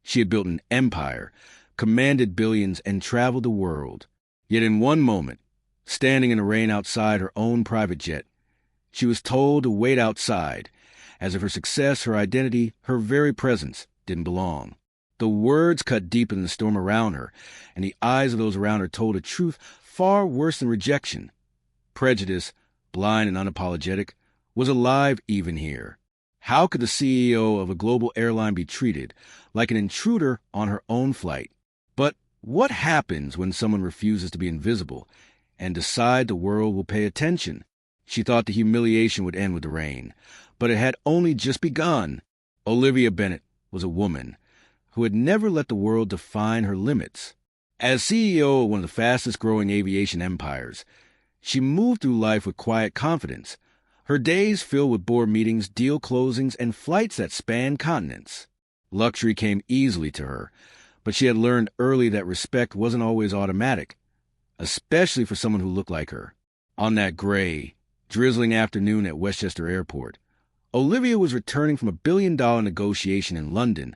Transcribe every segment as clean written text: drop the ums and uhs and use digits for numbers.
She had built an empire, commanded billions, and traveled the world. Yet in one moment, standing in the rain outside her own private jet, she was told to wait outside, as if her success, her identity, her very presence didn't belong. The words cut deep in the storm around her, and the eyes of those around her told a truth far worse than rejection. Prejudice, blind and unapologetic, was alive even here. How could the CEO of a global airline be treated like an intruder on her own flight? But what happens when someone refuses to be invisible and decide the world will pay attention? She thought the humiliation would end with the rain, but it had only just begun. Olivia Bennett was a woman who had never let the world define her limits. As CEO of one of the fastest-growing aviation empires, she moved through life with quiet confidence, her days filled with board meetings, deal closings, and flights that spanned continents. Luxury came easily to her, but she had learned early that respect wasn't always automatic, especially for someone who looked like her. On that gray, drizzling afternoon at Westchester Airport, Olivia was returning from a billion-dollar negotiation in London,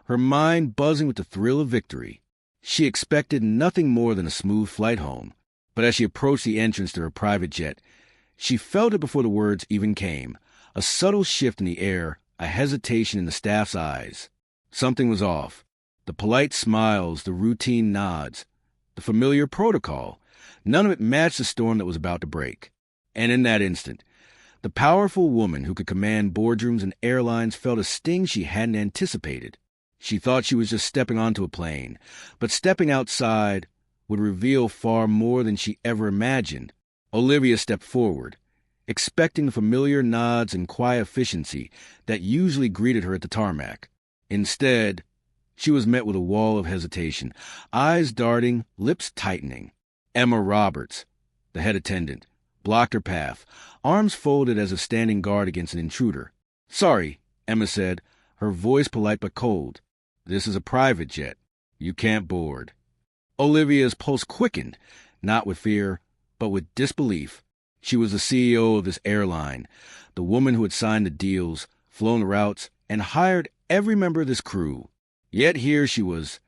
her mind buzzing with the thrill of victory. She expected nothing more than a smooth flight home, but as she approached the entrance to her private jet, she felt it before the words even came, a subtle shift in the air, a hesitation in the staff's eyes. Something was off. The polite smiles, the routine nods, the familiar protocol, none of it matched the storm that was about to break. And in that instant, the powerful woman who could command boardrooms and airlines felt a sting she hadn't anticipated. She thought she was just stepping onto a plane, but stepping outside would reveal far more than she ever imagined. Olivia stepped forward, expecting the familiar nods and quiet efficiency that usually greeted her at the tarmac. Instead, she was met with a wall of hesitation, eyes darting, lips tightening. Emma Roberts, the head attendant, blocked her path, arms folded as if standing guard against an intruder. "Sorry," Emma said, her voice polite but cold. "This is a private jet. You can't board." Olivia's pulse quickened, not with fear, but with disbelief. She was the CEO of this airline, the woman who had signed the deals, flown the routes, and hired every member of this crew. Yet here she was,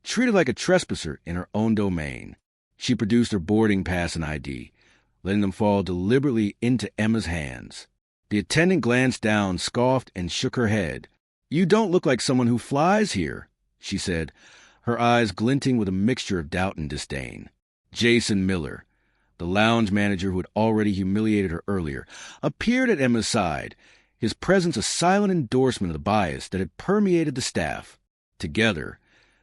treated like a trespasser in her own domain. She produced her boarding pass and ID, letting them fall deliberately into Emma's hands. The attendant glanced down, scoffed, and shook her head. "You don't look like someone who flies here," she said, her eyes glinting with a mixture of doubt and disdain. Jason Miller, the lounge manager who had already humiliated her earlier, appeared at Emma's side, his presence a silent endorsement of the bias that had permeated the staff. Together,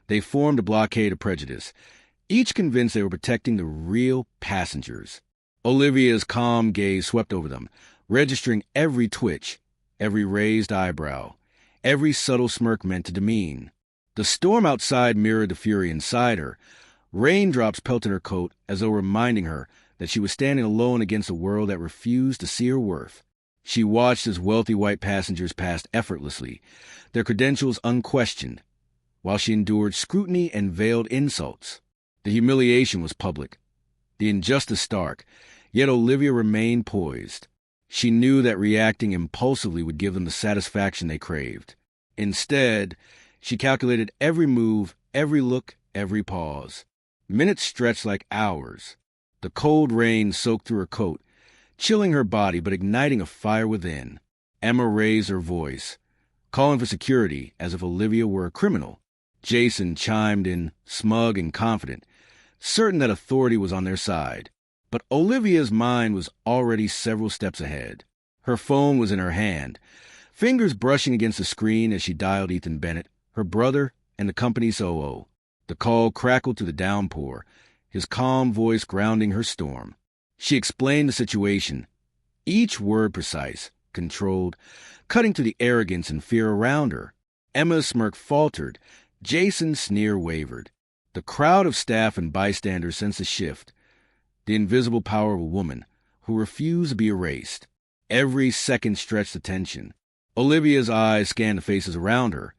they formed a blockade of prejudice, each convinced they were protecting the real passengers. Olivia's calm gaze swept over them, registering every twitch, every raised eyebrow, every subtle smirk meant to demean. The storm outside mirrored the fury inside her. Raindrops pelted her coat as though reminding her that she was standing alone against a world that refused to see her worth. She watched as wealthy white passengers passed effortlessly, their credentials unquestioned, while she endured scrutiny and veiled insults. The humiliation was public, the injustice stark, yet Olivia remained poised. She knew that reacting impulsively would give them the satisfaction they craved. Instead, she calculated every move, every look, every pause. Minutes stretched like hours. The cold rain soaked through her coat, chilling her body but igniting a fire within. Emma raised her voice, calling for security as if Olivia were a criminal. Jason chimed in, smug and confident, certain that authority was on their side. But Olivia's mind was already several steps ahead. Her phone was in her hand, fingers brushing against the screen as she dialed Ethan Bennett, her brother, and the company's OO. The call crackled through the downpour, his calm voice grounding her storm. She explained the situation, each word precise, controlled, cutting through the arrogance and fear around her. Emma's smirk faltered, Jason's sneer wavered. The crowd of staff and bystanders sensed a shift, the invisible power of a woman who refused to be erased. Every second stretched the tension. Olivia's eyes scanned the faces around her.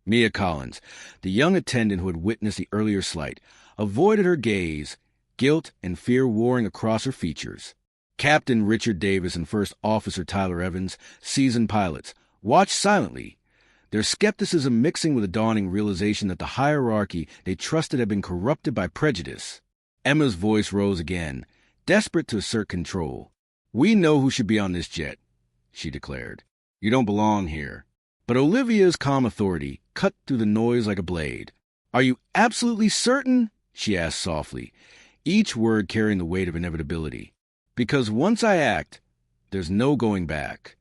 Mia Collins, the young attendant who had witnessed the earlier slight, avoided her gaze, guilt and fear warring across her features. Captain Richard Davis and First Officer Tyler Evans, seasoned pilots, watched silently, their skepticism mixing with a dawning realization that the hierarchy they trusted had been corrupted by prejudice. Emma's voice rose again, desperate to assert control. "We know who should be on this jet," she declared. "You don't belong here." But Olivia's calm authority cut through the noise like a blade. "Are you absolutely certain?" she asked softly, each word carrying the weight of inevitability. "Because once I act, there's no going back."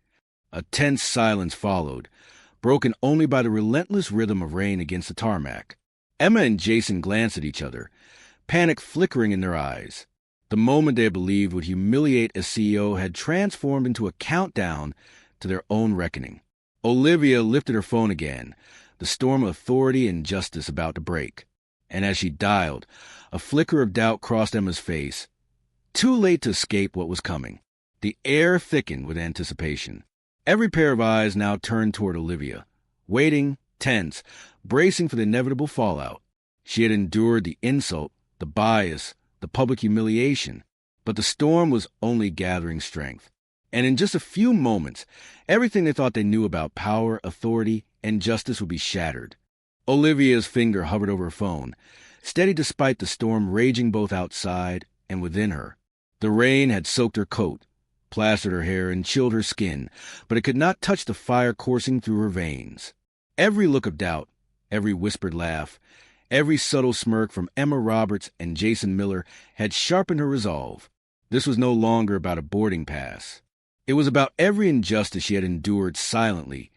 A tense silence followed, broken only by the relentless rhythm of rain against the tarmac. Emma and Jason glanced at each other, panic flickering in their eyes. The moment they had believed would humiliate a CEO had transformed into a countdown to their own reckoning. Olivia lifted her phone again, the storm of authority and justice about to break. And as she dialed, a flicker of doubt crossed Emma's face. Too late to escape what was coming. The air thickened with anticipation. Every pair of eyes now turned toward Olivia, waiting, tense, bracing for the inevitable fallout. She had endured the insult, the bias, the public humiliation, but the storm was only gathering strength. And in just a few moments, everything they thought they knew about power, authority, and justice would be shattered. Olivia's finger hovered over her phone, steady despite the storm raging both outside and within her. The rain had soaked her coat, plastered her hair, and chilled her skin, but it could not touch the fire coursing through her veins. Every look of doubt, every whispered laugh, every subtle smirk from Emma Roberts and Jason Miller had sharpened her resolve. This was no longer about a boarding pass. It was about every injustice she had endured silently,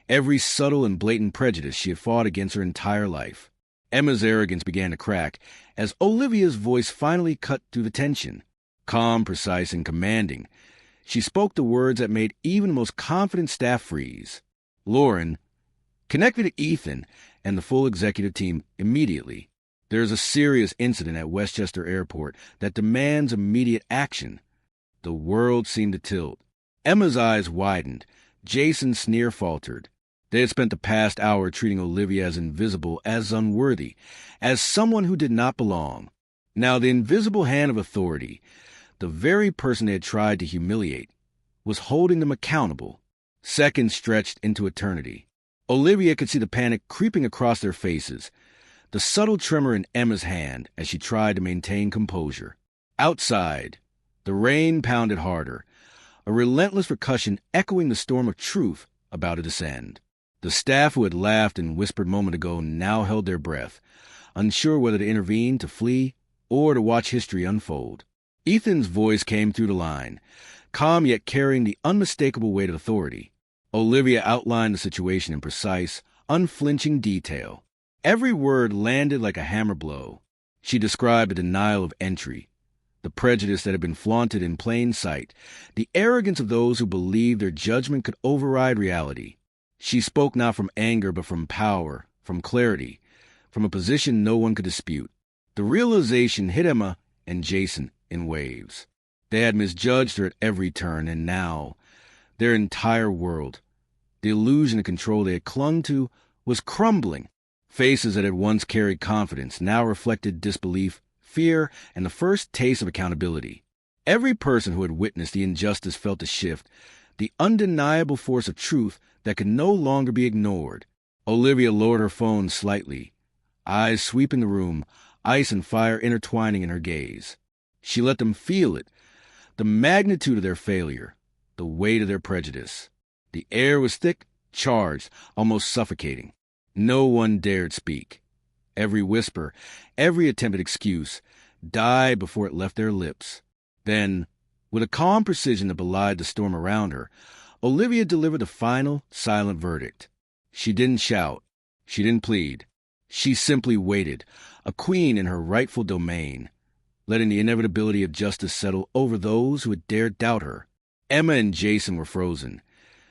every subtle and blatant prejudice she had fought against her entire life. Emma's arrogance began to crack as Olivia's voice finally cut through the tension. Calm, precise, and commanding, she spoke the words that made even the most confident staff freeze. "Lauren, connect me to Ethan and the full executive team immediately. There is a serious incident at Westchester Airport that demands immediate action." The world seemed to tilt. Emma's eyes widened. Jason's sneer faltered. They had spent the past hour treating Olivia as invisible, as unworthy, as someone who did not belong. Now the invisible hand of authority, the very person they had tried to humiliate, was holding them accountable. Seconds stretched into eternity. Olivia could see the panic creeping across their faces, the subtle tremor in Emma's hand as she tried to maintain composure. Outside, the rain pounded harder, a relentless percussion echoing the storm of truth about to descend. The staff who had laughed and whispered a moment ago now held their breath, unsure whether to intervene, to flee, or to watch history unfold. Ethan's voice came through the line, calm yet carrying the unmistakable weight of authority. Olivia outlined the situation in precise, unflinching detail. Every word landed like a hammer blow. She described the denial of entry, the prejudice that had been flaunted in plain sight, the arrogance of those who believed their judgment could override reality. She spoke not from anger but from power, from clarity, from a position no one could dispute. The realization hit Emma and Jason in waves. They had misjudged her at every turn, and now, their entire world, the illusion of control they had clung to, was crumbling. Faces that had once carried confidence now reflected disbelief, fear, and the first taste of accountability. Every person who had witnessed the injustice felt the shift, the undeniable force of truth that could no longer be ignored. Olivia lowered her phone slightly, eyes sweeping the room, ice and fire intertwining in her gaze. She let them feel it, the magnitude of their failure, the weight of their prejudice. The air was thick, charged, almost suffocating. No one dared speak. Every whisper, every attempted excuse, died before it left their lips. Then, with a calm precision that belied the storm around her, Olivia delivered the final, silent verdict. She didn't shout. She didn't plead. She simply waited, a queen in her rightful domain, letting the inevitability of justice settle over those who had dared doubt her. Emma and Jason were frozen,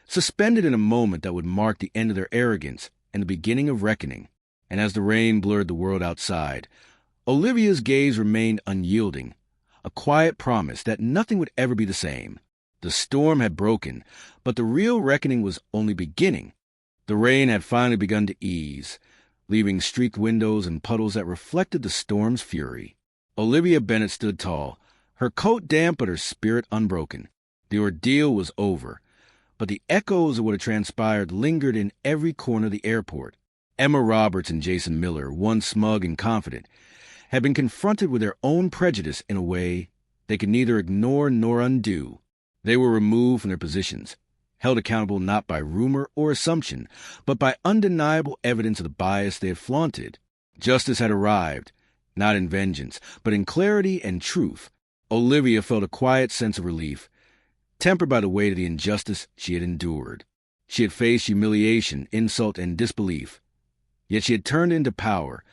suspended in a moment that would mark the end of their arrogance and the beginning of reckoning. And as the rain blurred the world outside, Olivia's gaze remained unyielding, a quiet promise that nothing would ever be the same. The storm had broken, but the real reckoning was only beginning. The rain had finally begun to ease, leaving streaked windows and puddles that reflected the storm's fury. Olivia Bennett stood tall, her coat damp but her spirit unbroken. The ordeal was over, but the echoes of what had transpired lingered in every corner of the airport. Emma Roberts and Jason Miller, once smug and confident, had been confronted with their own prejudice in a way they could neither ignore nor undo. They were removed from their positions, held accountable not by rumor or assumption, but by undeniable evidence of the bias they had flaunted. Justice had arrived, not in vengeance, but in clarity and truth. Olivia felt a quiet sense of relief, tempered by the weight of the injustice she had endured. She had faced humiliation, insult, and disbelief, yet she had turned into power,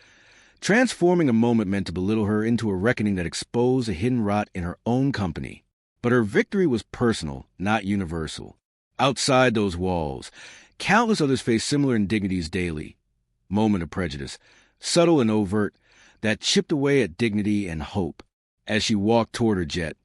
transforming a moment meant to belittle her into a reckoning that exposed a hidden rot in her own company. But her victory was personal, not universal. Outside those walls, countless others faced similar indignities daily. Moment of prejudice, subtle and overt, that chipped away at dignity and hope. As she walked toward her jet,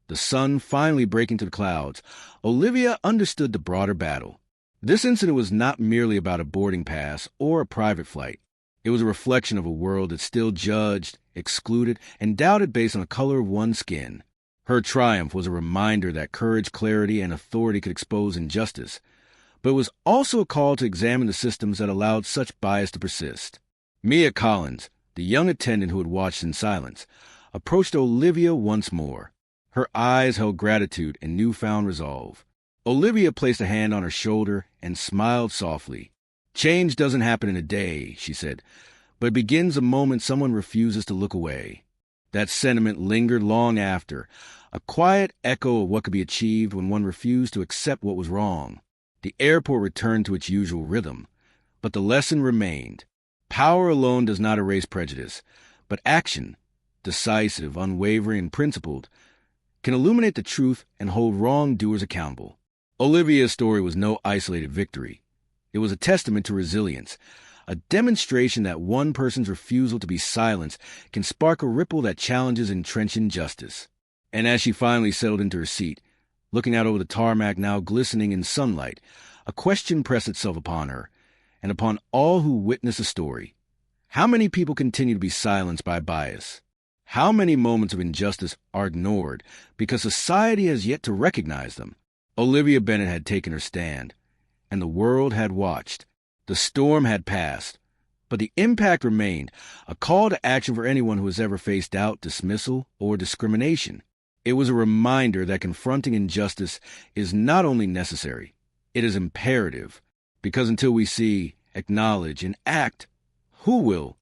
the sun finally breaking to the clouds, Olivia understood the broader battle. This incident was not merely about a boarding pass or a private flight. It was a reflection of a world that still judged, excluded, and doubted based on the color of one's skin. Her triumph was a reminder that courage, clarity, and authority could expose injustice, but it was also a call to examine the systems that allowed such bias to persist. Mia Collins, the young attendant who had watched in silence, approached Olivia once more. Her eyes held gratitude and newfound resolve. Olivia placed a hand on her shoulder and smiled softly. "Change doesn't happen in a day," she said, "but it begins the moment someone refuses to look away." That sentiment lingered long after, a quiet echo of what could be achieved when one refused to accept what was wrong. The airport returned to its usual rhythm, but the lesson remained. Power alone does not erase prejudice, but action, decisive, unwavering, and principled, can illuminate the truth and hold wrongdoers accountable. Olivia's story was no isolated victory. It was a testament to resilience, a demonstration that one person's refusal to be silenced can spark a ripple that challenges entrenched injustice. And as she finally settled into her seat, looking out over the tarmac now glistening in sunlight, a question pressed itself upon her, and upon all who witnessed the story. How many people continue to be silenced by bias? How many moments of injustice are ignored because society has yet to recognize them? Olivia Bennett had taken her stand, and the world had watched. The storm had passed, but the impact remained, a call to action for anyone who has ever faced doubt, dismissal, or discrimination. It was a reminder that confronting injustice is not only necessary, it is imperative, because until we see, acknowledge, and act, who will?